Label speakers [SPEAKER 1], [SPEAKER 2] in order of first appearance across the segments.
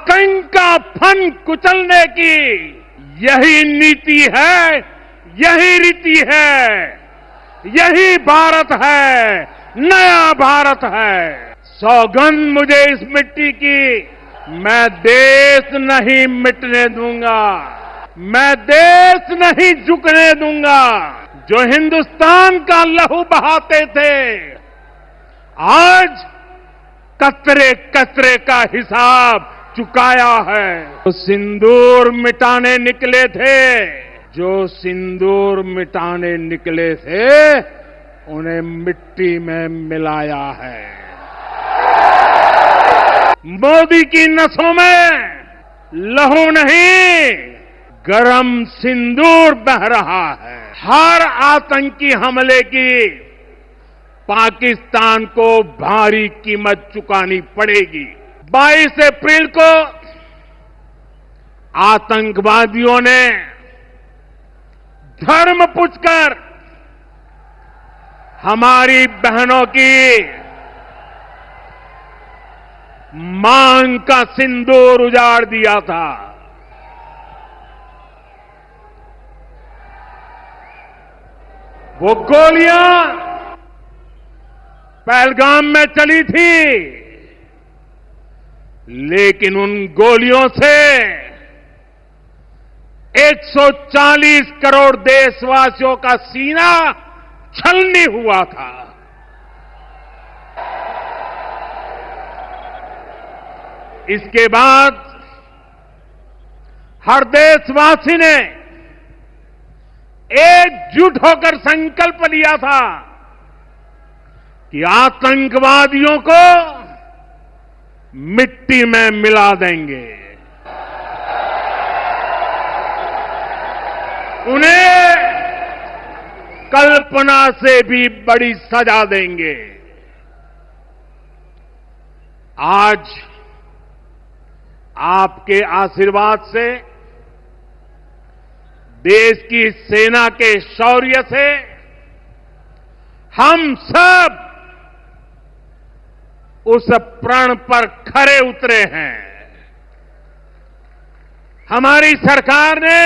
[SPEAKER 1] आतंक का फन कुचलने की यही नीति है, यही रीति है, यही भारत है, नया भारत है। सौगंध मुझे इस मिट्टी की, मैं देश नहीं मिटने दूंगा, मैं देश नहीं झुकने दूंगा। जो हिंदुस्तान का लहू बहाते थे, आज कतरे कतरे का हिसाब चुकाया है। जो सिंदूर मिटाने निकले थे, जो सिंदूर मिटाने निकले थे, उन्हें मिट्टी में मिलाया है। मोदी की नसों में लहू नहीं, गरम सिंदूर बह रहा है। हर आतंकी हमले की पाकिस्तान को भारी कीमत चुकानी पड़ेगी। 22 अप्रैल को आतंकवादियों ने धर्म पूछकर हमारी बहनों की मांग का सिंदूर उजाड़ दिया था। वो गोलियां पहलगाम में चली थी, लेकिन उन गोलियों से 140 करोड़ देशवासियों का सीना छलनी हुआ था। इसके बाद हर देशवासी ने एकजुट होकर संकल्प लिया था कि आतंकवादियों को मिट्टी में मिला देंगे, उन्हें कल्पना से भी बड़ी सजा देंगे। आज आपके आशीर्वाद से, देश की सेना के शौर्य से हम सब उस प्रण पर खरे उतरे हैं। हमारी सरकार ने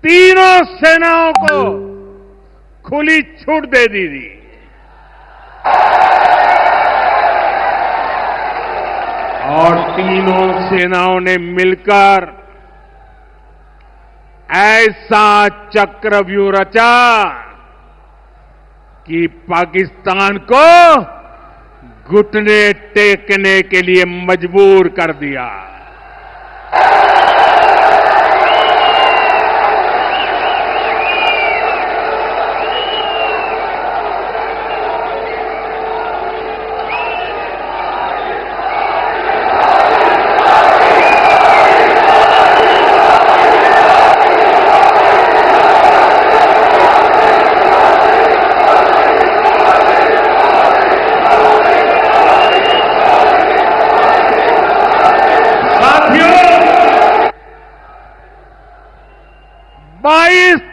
[SPEAKER 1] तीनों सेनाओं को खुली छूट दे दी थी। और तीनों सेनाओं ने मिलकर ऐसा चक्रव्यूह रचा कि पाकिस्तान को घुटने टेकने के लिए मजबूर कर दिया।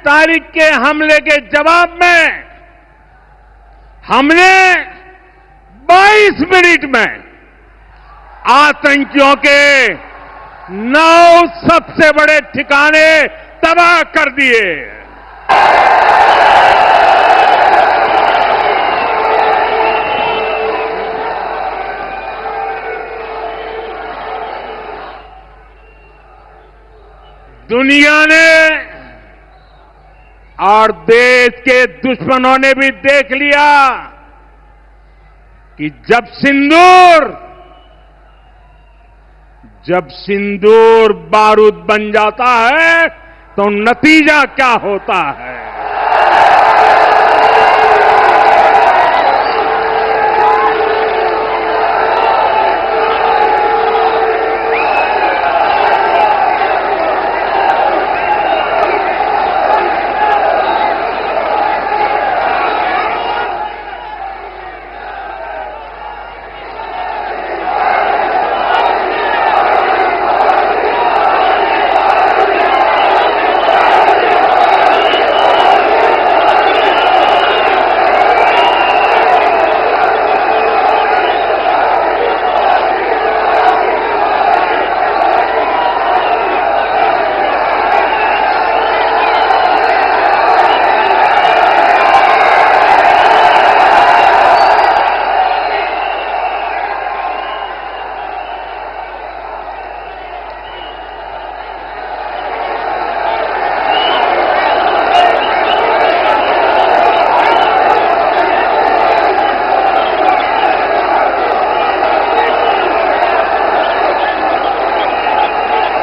[SPEAKER 1] तारीख के हमले के जवाब में हमने 22 मिनट में आतंकियों के 9 सबसे बड़े ठिकाने तबाह कर दिए। दुनिया ने और देश के दुश्मनों ने भी देख लिया कि जब सिंदूर बारूद बन जाता है तो नतीजा क्या होता है।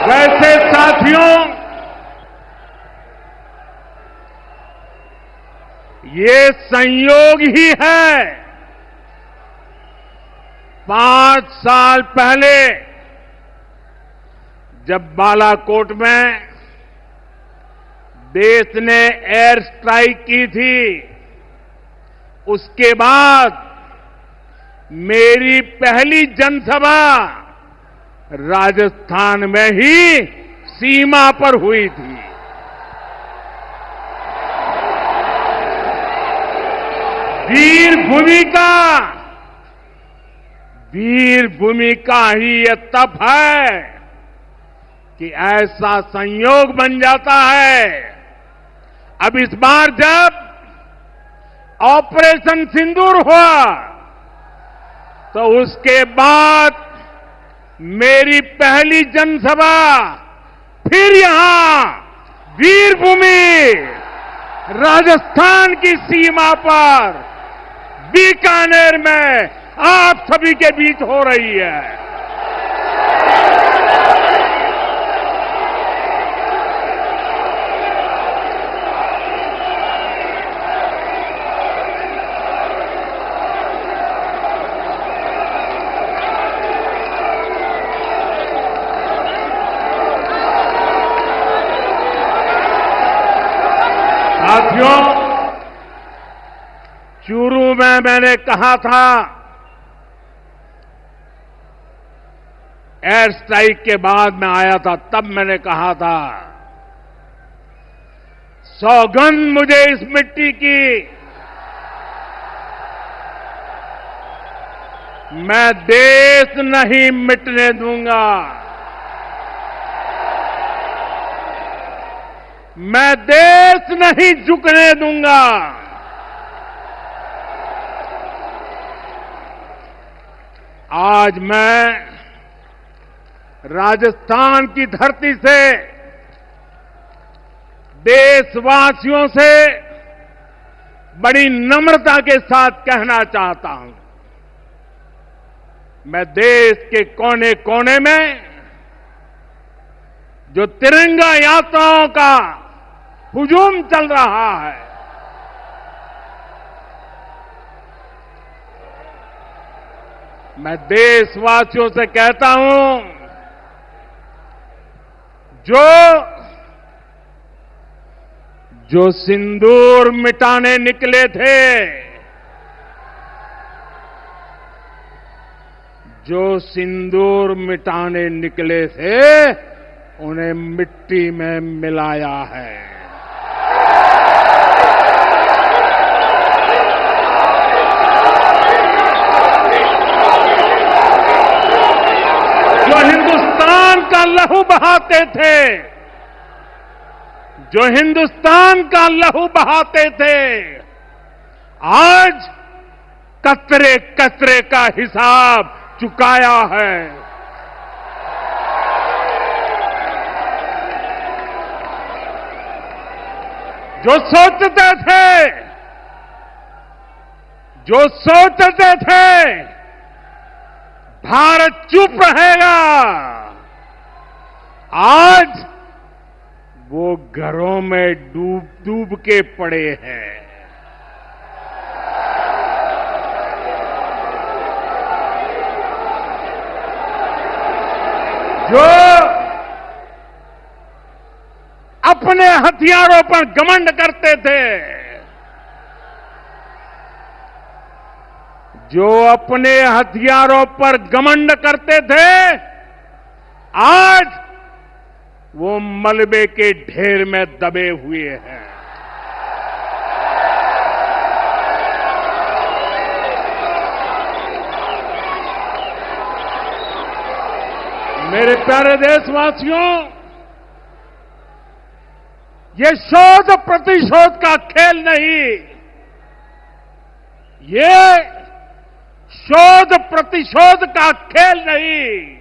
[SPEAKER 1] वैसे साथियों, ये संयोग ही है। 5 साल पहले जब बालाकोट में देश ने एयर स्ट्राइक की थी, उसके बाद मेरी पहली जनसभा राजस्थान में ही सीमा पर हुई थी। वीर भूमि का ही ये तप है कि ऐसा संयोग बन जाता है। अब इस बार जब ऑपरेशन सिंदूर हुआ तो उसके बाद मेरी पहली जनसभा फिर यहां वीरभूमि राजस्थान की सीमा पर बीकानेर में आप सभी के बीच हो रही है। साथियों, चूरू में मैंने कहा था, एयर स्ट्राइक के बाद मैं आया था, तब मैंने कहा था, सौगंध मुझे इस मिट्टी की, मैं देश नहीं मिटने दूंगा, मैं देश नहीं झुकने दूंगा। आज मैं राजस्थान की धरती से देशवासियों से बड़ी नम्रता के साथ कहना चाहता हूं, मैं देश के कोने कोने में जो तिरंगा यात्राओं का हुजूम चल रहा है, मैं देशवासियों से कहता हूं, जो सिंदूर मिटाने निकले थे, जो सिंदूर मिटाने निकले थे, उन्हें मिट्टी में मिलाया है। जो हिंदुस्तान का लहू बहाते थे, जो हिंदुस्तान का लहू बहाते थे, आज कतरे कतरे का हिसाब चुकाया है। जो सोचते थे भारत चुप रहेगा, आज वो घरों में डूब डूब के पड़े हैं। जो अपने हथियारों पर घमंड करते थे, जो अपने हथियारों पर घमंड करते थे, आज वो मलबे के ढेर में दबे हुए हैं। मेरे प्यारे देशवासियों, ये शोध प्रतिशोध का खेल नहीं, ये शोध प्रतिशोध का खेल नहीं,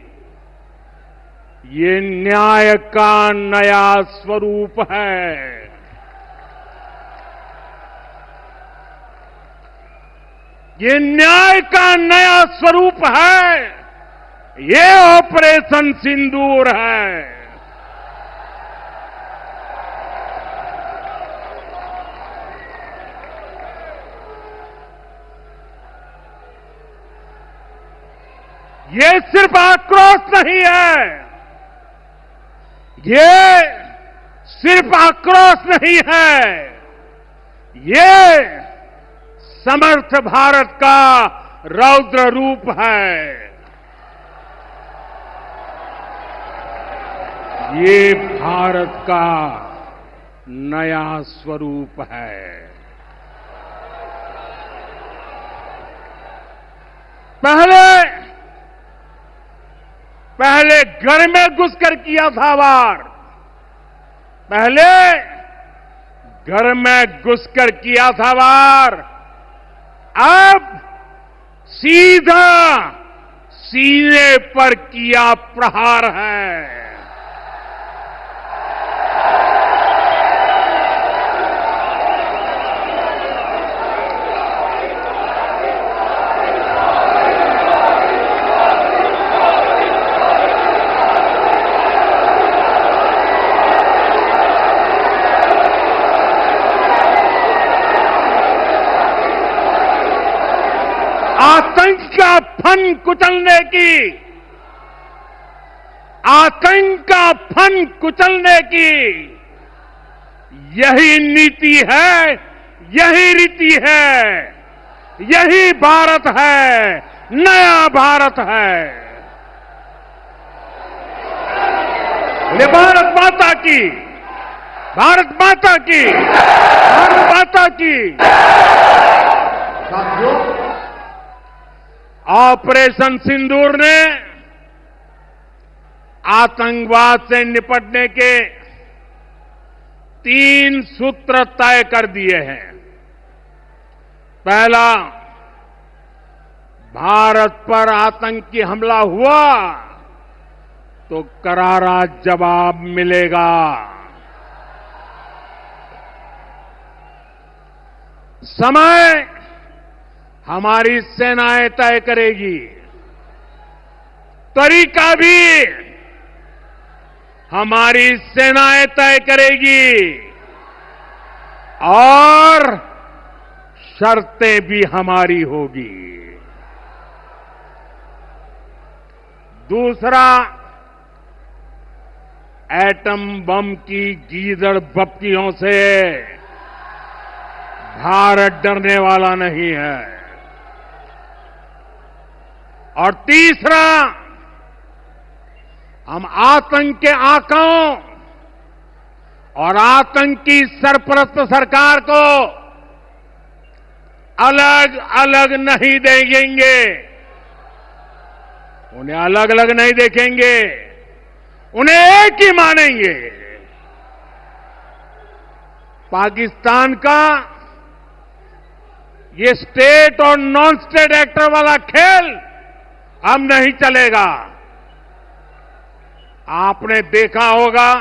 [SPEAKER 1] ये न्याय का नया स्वरूप है। ये न्याय का नया स्वरूप है। ये ऑपरेशन सिंदूर है। ये सिर्फ आक्रोश नहीं है, ये सिर्फ आक्रोश नहीं है, ये समर्थ भारत का रौद्र रूप है। ये भारत का नया स्वरूप है। पहले घर में घुसकर किया था वार, पहले घर में घुसकर किया था वार, अब सीधा सीने पर किया प्रहार है। आतंक का फन कुचलने की, आतंक का फन कुचलने की यही नीति है, यही रीति है, यही भारत है, नया भारत है। बोले भारत माता की, भारत माता की, भारत माता की। साथियों, ऑपरेशन सिंदूर ने आतंकवाद से निपटने के 3 सूत्र तय कर दिए हैं। पहला, भारत पर आतंकी हमला हुआ तो करारा जवाब मिलेगा। समय हमारी सेनाएं तय करेगी, तरीका भी हमारी सेनाएं तय करेगी और शर्तें भी हमारी होगी। दूसरा, एटम बम की गीदड़ बप्तियों से भारत डरने वाला नहीं है। और तीसरा, हम आतंक के आकाओं और आतंकी सरपरस्त सरकार को अलग अलग नहीं देखेंगे, उन्हें अलग अलग नहीं देखेंगे, उन्हें एक ही मानेंगे। पाकिस्तान का ये स्टेट और नॉन स्टेट एक्टर वाला खेल अब नहीं चलेगा। आपने देखा होगा,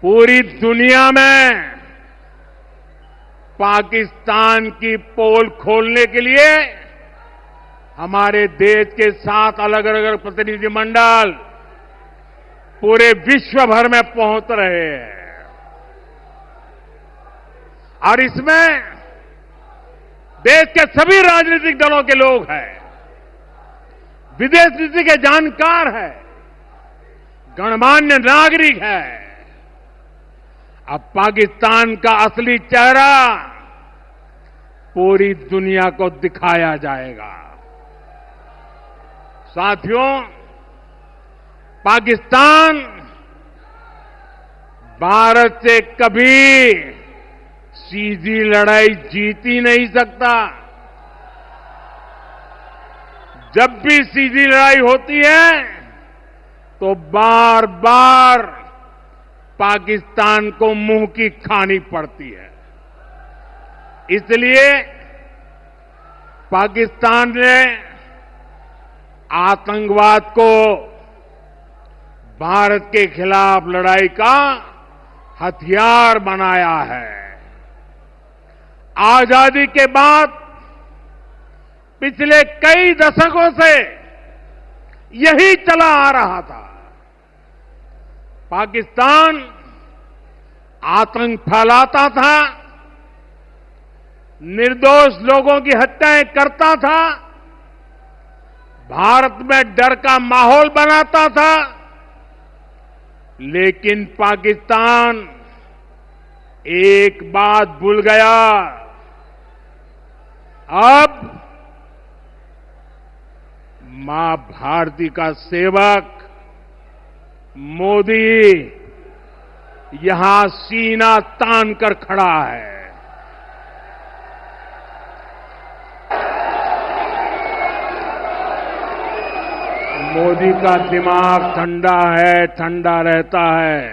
[SPEAKER 1] पूरी दुनिया में पाकिस्तान की पोल खोलने के लिए हमारे देश के 7 अलग अलग प्रतिनिधिमंडल पूरे विश्व भर में पहुंच रहे हैं। और इसमें देश के सभी राजनीतिक दलों के लोग हैं, विदेश नीति के जानकार हैं, गणमान्य नागरिक हैं। अब पाकिस्तान का असली चेहरा पूरी दुनिया को दिखाया जाएगा। साथियों, पाकिस्तान भारत से कभी सीधी लड़ाई जीत ही नहीं सकता। जब भी सीधी लड़ाई होती है तो बार बार पाकिस्तान को मुंह की खानी पड़ती है। इसलिए पाकिस्तान ने आतंकवाद को भारत के खिलाफ लड़ाई का हथियार बनाया है। आजादी के बाद पिछले कई दशकों से यही चला आ रहा था। पाकिस्तान आतंक फैलाता था, निर्दोष लोगों की हत्याएं करता था, भारत में डर का माहौल बनाता था, लेकिन पाकिस्तान एक बात भूल गया। अब मां भारती का सेवक मोदी यहां सीना तान कर खड़ा है। मोदी का दिमाग ठंडा है, ठंडा रहता है,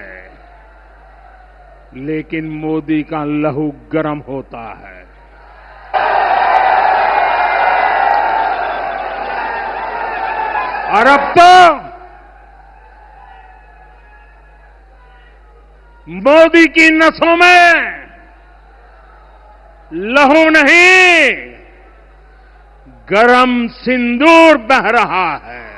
[SPEAKER 1] लेकिन मोदी का लहू गर्म होता है। और अब तो मोदी की नसों में लहू नहीं, गरम सिंदूर बह रहा है।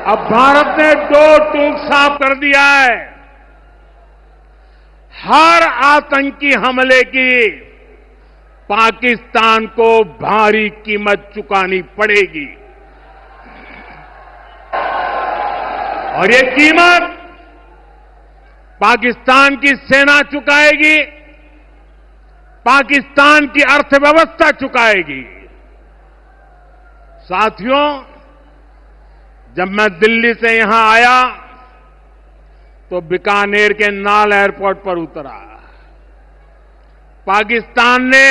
[SPEAKER 1] अब भारत ने दो टूक साफ कर दिया है। हर आतंकी हमले की पाकिस्तान को भारी कीमत चुकानी पड़ेगी, और ये कीमत पाकिस्तान की सेना चुकाएगी, पाकिस्तान की अर्थव्यवस्था चुकाएगी। साथियों, जब मैं दिल्ली से यहां आया तो बीकानेर के नाल एयरपोर्ट पर उतरा। पाकिस्तान ने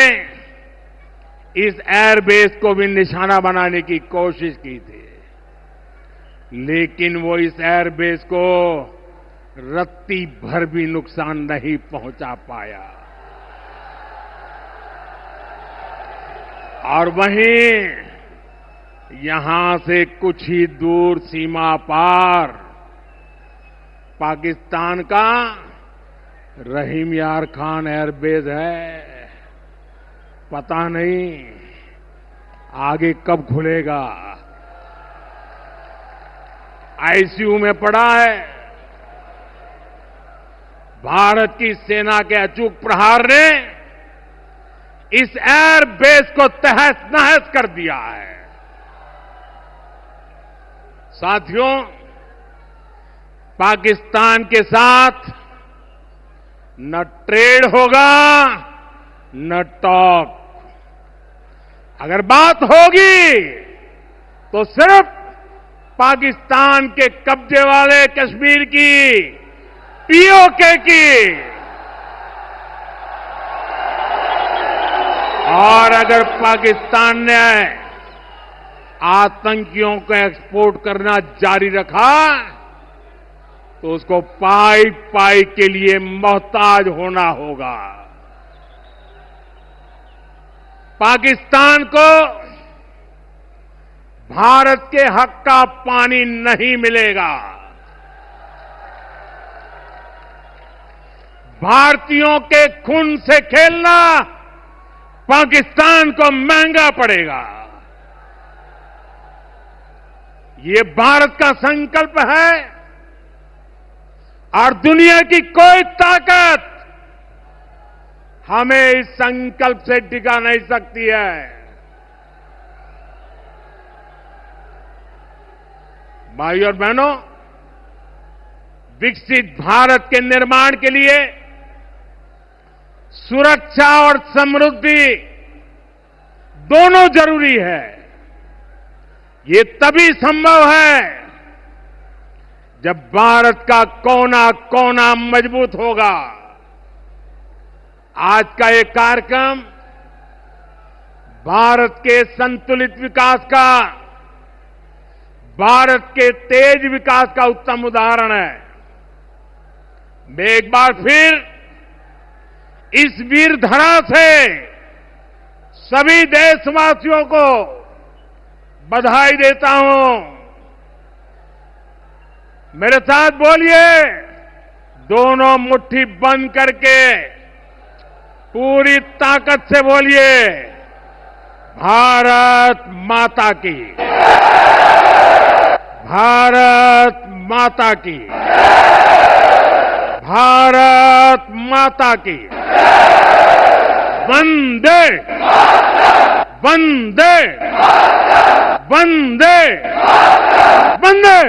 [SPEAKER 1] इस एयरबेस को भी निशाना बनाने की कोशिश की थी, लेकिन वो इस एयरबेस को रत्ती भर भी नुकसान नहीं पहुंचा पाया। और वहीं यहां से कुछ ही दूर सीमा पार पाकिस्तान का रहीम यार खान एयरबेस है। पता नहीं आगे कब खुलेगा। आईसीयू में पड़ा है। भारत की सेना के अचूक प्रहार ने इस एयरबेस को तहस नहस कर दिया है। साथियों, पाकिस्तान के साथ न ट्रेड होगा न टॉक। अगर बात होगी तो सिर्फ पाकिस्तान के कब्जे वाले कश्मीर की, पीओके की। और अगर पाकिस्तान ने आतंकियों को एक्सपोर्ट करना जारी रखा तो उसको पाई पाई के लिए मोहताज होना होगा। पाकिस्तान को भारत के हक का पानी नहीं मिलेगा। भारतीयों के खून से खेलना पाकिस्तान को महंगा पड़ेगा। ये भारत का संकल्प है और दुनिया की कोई ताकत हमें इस संकल्प से टिका नहीं सकती है। भाइयों और बहनों, विकसित भारत के निर्माण के लिए सुरक्षा और समृद्धि दोनों जरूरी है। ये तभी संभव है जब भारत का कोना कोना मजबूत होगा। आज का ये कार्यक्रम भारत के संतुलित विकास का, भारत के तेज विकास का उत्तम उदाहरण है। मैं एक बार फिर इस वीर धरा से सभी देशवासियों को बधाई देता हूं। मेरे साथ बोलिए, दोनों मुट्ठी बंद करके पूरी ताकत से बोलिए, भारत माता की, भारत माता की, भारत माता की। वंदे वंदे वंदे वंदे।